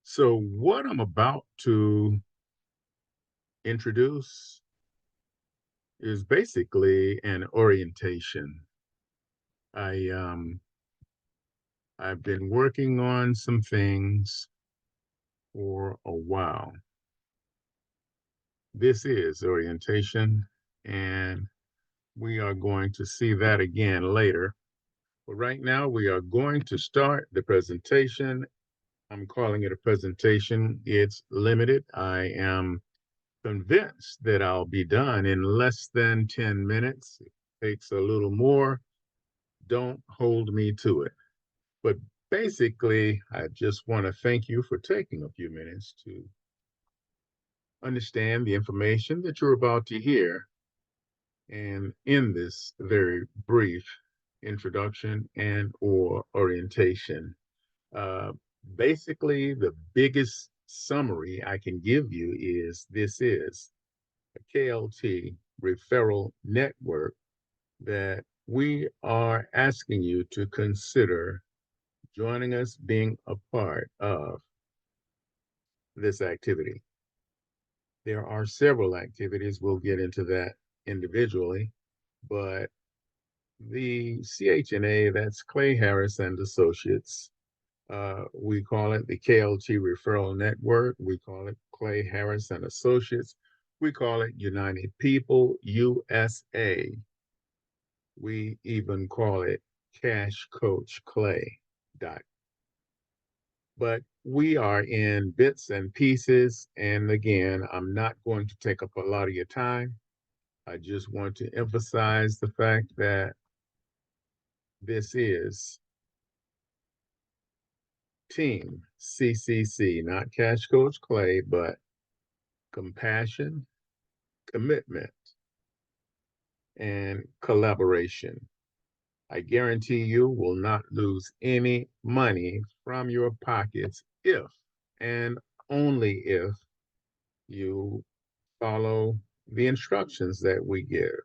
So, what I'm about to introduce is basically an orientation. I I've been working on some things for a while. This is orientation, and we are going to see that again later. But right now, we are going to start the presentation. I'm calling it a presentation. It's limited. I am convinced that I'll be done in less than 10 minutes. It takes a little more. Don't hold me to it. But basically, I just want to thank you for taking a few minutes to understand the information that you're about to hear. And in this very brief introduction and or orientation, uh, basically the biggest summary I can give you is this is a KLT referral network that we are asking you to consider joining us, being a part of this activity. There are several activities. We'll get into that individually, but the CHNA, that's Clay Harris and Associates. We call it the KLT Referral Network. We call it Clay Harris and Associates. We call it United People USA. We even call it Cash Coach Clay. But we are in bits and pieces. And again, I'm not going to take up a lot of your time. I just want to emphasize the fact that this is Team CCC, not Cash Coach Clay, but compassion, commitment, and collaboration. I guarantee you will not lose any money from your pockets if and only if you follow the instructions that we give.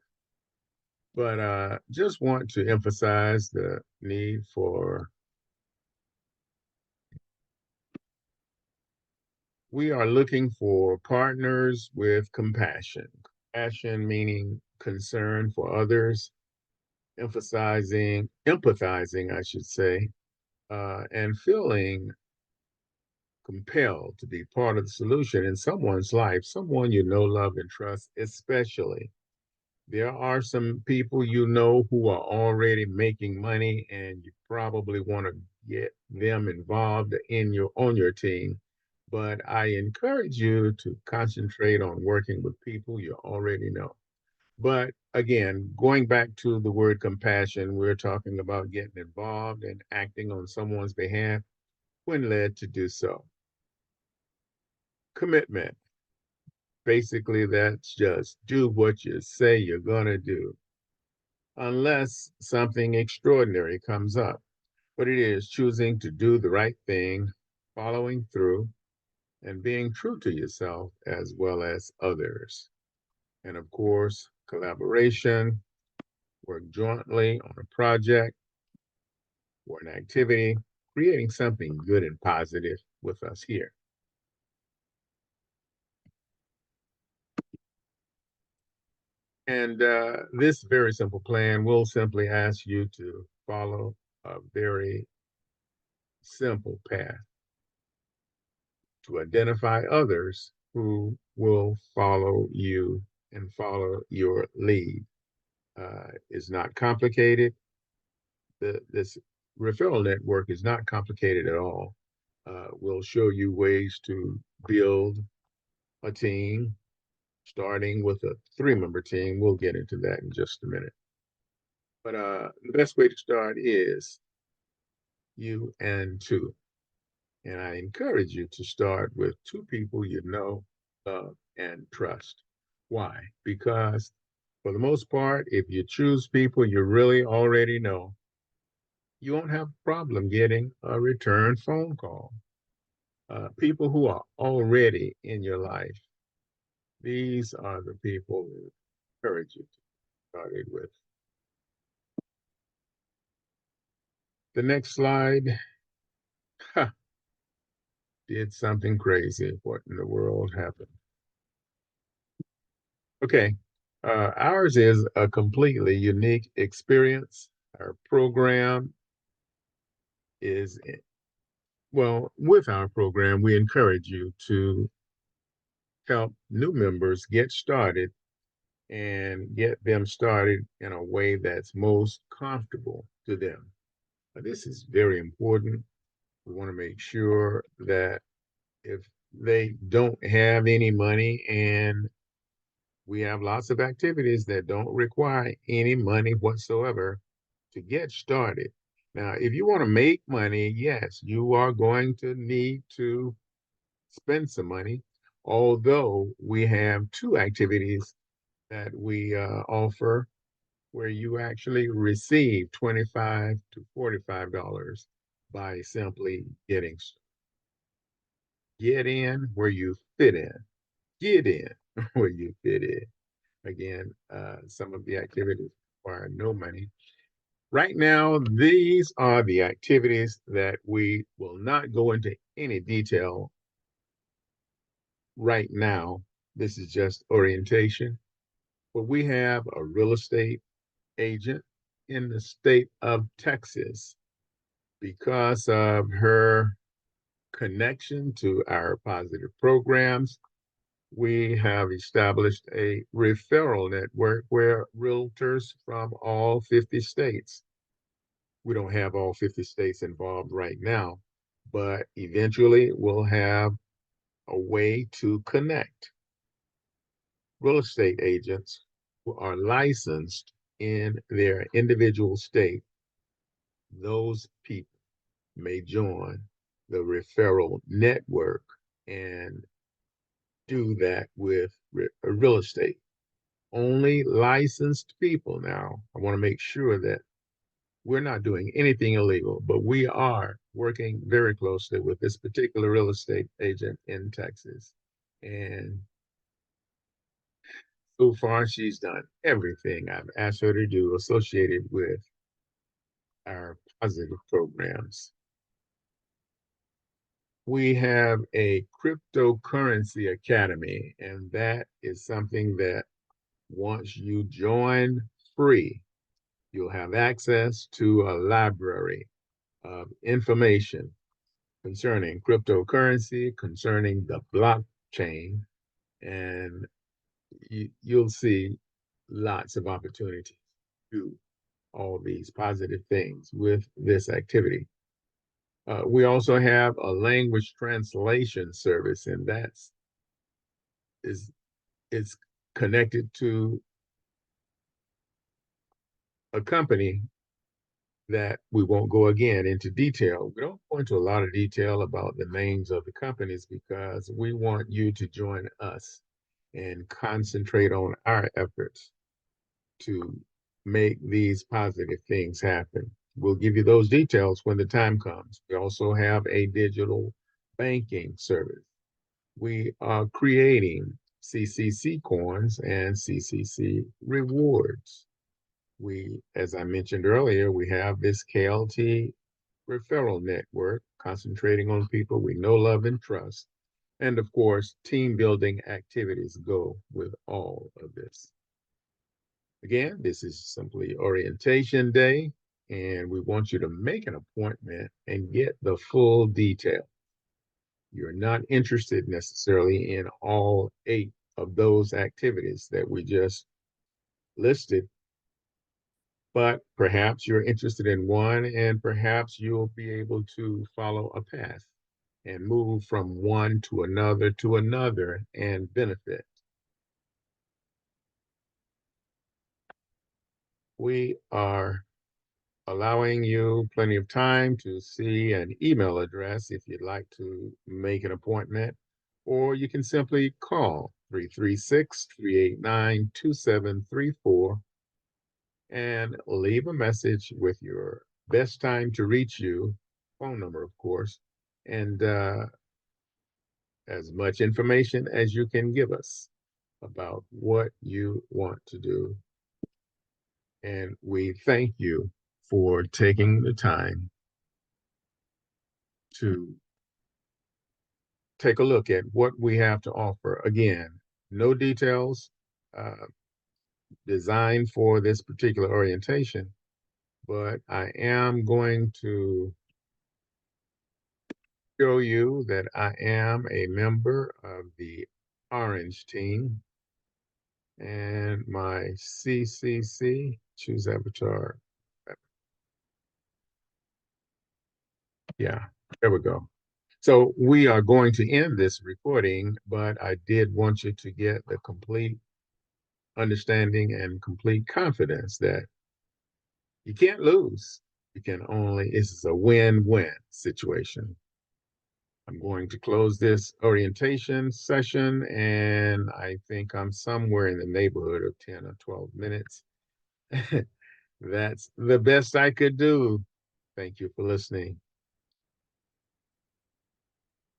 But just want to emphasize the need for, we are looking for partners with compassion. Compassion meaning concern for others, empathizing, I should say, and feeling compelled to be part of the solution in someone's life, someone you know, love, and trust, especially. There are some people you know who are already making money, and you probably want to get them involved in your on your team. But I encourage you to concentrate on working with people you already know. But again, going back to the word compassion, we're talking about getting involved and acting on someone's behalf when led to do so. Commitment. Basically, that's just do what you say you're going to do, unless something extraordinary comes up. But it is choosing to do the right thing, following through, and being true to yourself as well as others. And of course, collaboration, work jointly on a project or an activity, creating something good and positive with us here. And this very simple plan will simply ask you to follow a very simple path to identify others who will follow you and follow your lead. It's not complicated. This referral network is not complicated at all. We'll show you ways to build a team, starting with a three-member team. We'll get into that in just a minute. But the best way to start is you and two. And I encourage you to start with two people you know, love, and trust. Why? Because for the most part, if you choose people you really already know, you won't have a problem getting a return phone call. People who are already in your life, these are the people who encourage you to start it with. The next slide, did something crazy. What in the world happened? Okay. Ours is a completely unique experience. Our program is, well, with our program, we encourage you to help new members get started and get them started in a way that's most comfortable to them. This is very important. We want to make sure that if they don't have any money, and we have lots of activities that don't require any money whatsoever to get started. Now, if you want to make money, yes, you are going to need to spend some money, although we have two activities that we offer where you actually receive 25 to $45 by simply get in where you fit in, get in where you fit in. Again, some of the activities require no money. Right now, these are the activities that we will not go into any detail right now. This is just orientation. But we have a real estate agent in the state of Texas because of her connection to our positive programs. We have established a referral network where realtors from all 50 states, we don't have all 50 states involved right now, but eventually we'll have a way to connect real estate agents who are licensed in their individual state. Those people may join the referral network and do that with real estate. Only licensed people now. I want to make sure that we're not doing anything illegal, but we are working very closely with this particular real estate agent in Texas. And so far, she's done everything I've asked her to do associated with our positive programs. We have a cryptocurrency academy, and that is something that once you join free, you'll have access to a library of information concerning cryptocurrency, concerning the blockchain, and you'll see lots of opportunities to do all these positive things with this activity. We also have a language translation service, and is it's connected to a company that we won't go again into detail. We don't go into a lot of detail about the names of the companies because we want you to join us and concentrate on our efforts to make these positive things happen. We'll give you those details when the time comes. We also have a digital banking service. We are creating CCC coins and CCC rewards. As I mentioned earlier, we have this KLT referral network concentrating on people we know, love, and trust. And of course, team building activities go with all of this. Again, this is simply orientation day, and we want you to make an appointment and get the full detail. You're not interested necessarily in all 8 of those activities that we just listed, but perhaps you're interested in one, and perhaps you'll be able to follow a path and move from one to another and benefit. We are allowing you plenty of time to see an email address if you'd like to make an appointment, or you can simply call 336-389-2734 and leave a message with your best time to reach you, phone number, of course, and as much information as you can give us about what you want to do. And we thank you for taking the time to take a look at what we have to offer. Again, no details designed for this particular orientation, but I am going to show you that I am a member of the Orange team, and my CCC, choose avatar. Yeah, there we go. So we are going to end this recording, but I did want you to get the complete understanding and complete confidence that you can't lose. You can only, this is a win-win situation. I'm going to close this orientation session, and I think I'm somewhere in the neighborhood of 10 or 12 minutes. That's the best I could do. Thank you for listening.